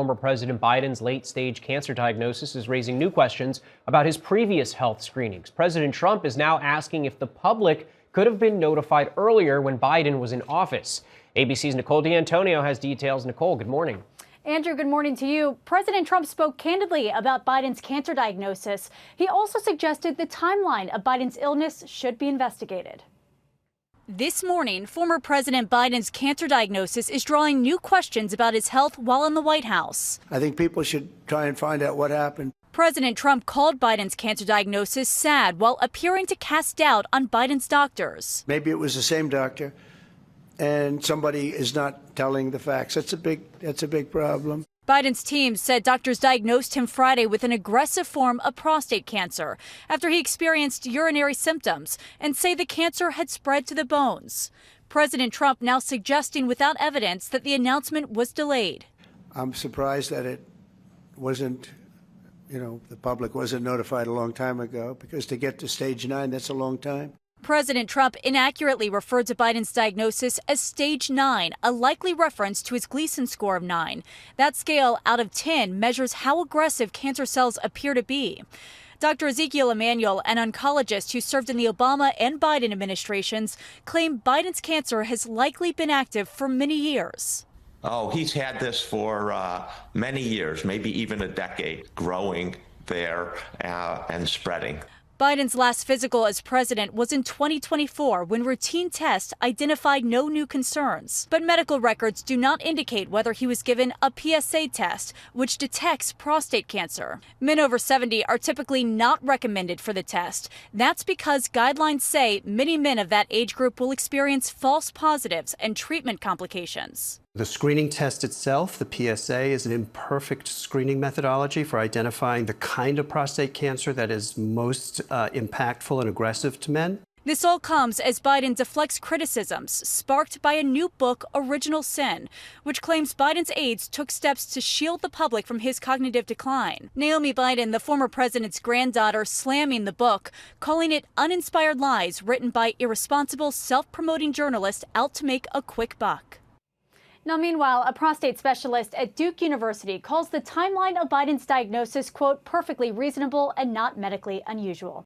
Former President Biden's late-stage cancer diagnosis is raising new questions about his previous health screenings. President Trump is now asking if the public could have been notified earlier when Biden was in office. ABC's Nicole D'Antonio has details. Nicole, good morning. Andrew, good morning to you. President Trump spoke candidly about Biden's cancer diagnosis. He also suggested the timeline of Biden's illness should be investigated. This morning, former President Biden's cancer diagnosis is drawing new questions about his health while in the White House. I think people should try and find out what happened. President Trump called Biden's cancer diagnosis sad while appearing to cast doubt on Biden's doctors. Maybe it was the same doctor and somebody is not telling the facts. That's a big problem. Biden's team said doctors diagnosed him Friday with an aggressive form of prostate cancer after he experienced urinary symptoms and say the cancer had spread to the bones. President Trump now suggesting without evidence that the announcement was delayed. I'm surprised that it wasn't, the public wasn't notified a long time ago, because to get to stage 9, that's a long time. President Trump inaccurately referred to Biden's diagnosis as stage 9, a likely reference to his Gleason score of 9. That scale out of 10 measures how aggressive cancer cells appear to be. Dr. Ezekiel Emanuel, an oncologist who served in the Obama and Biden administrations, claimed Biden's cancer has likely been active for many years. Oh, he's had this for many years, maybe even a decade, growing there and spreading. Biden's last physical as president was in 2024 when routine tests identified no new concerns. But medical records do not indicate whether he was given a PSA test, which detects prostate cancer. Men over 70 are typically not recommended for the test. That's because guidelines say many men of that age group will experience false positives and treatment complications. The screening test itself, the PSA, is an imperfect screening methodology for identifying the kind of prostate cancer that is most impactful and aggressive to men. This all comes as Biden deflects criticisms sparked by a new book, Original Sin, which claims Biden's aides took steps to shield the public from his cognitive decline. Naomi Biden, the former president's granddaughter, slamming the book, calling it uninspired lies written by irresponsible, self-promoting journalists out to make a quick buck. Now, meanwhile, a prostate specialist at Duke University calls the timeline of Biden's diagnosis, quote, perfectly reasonable and not medically unusual.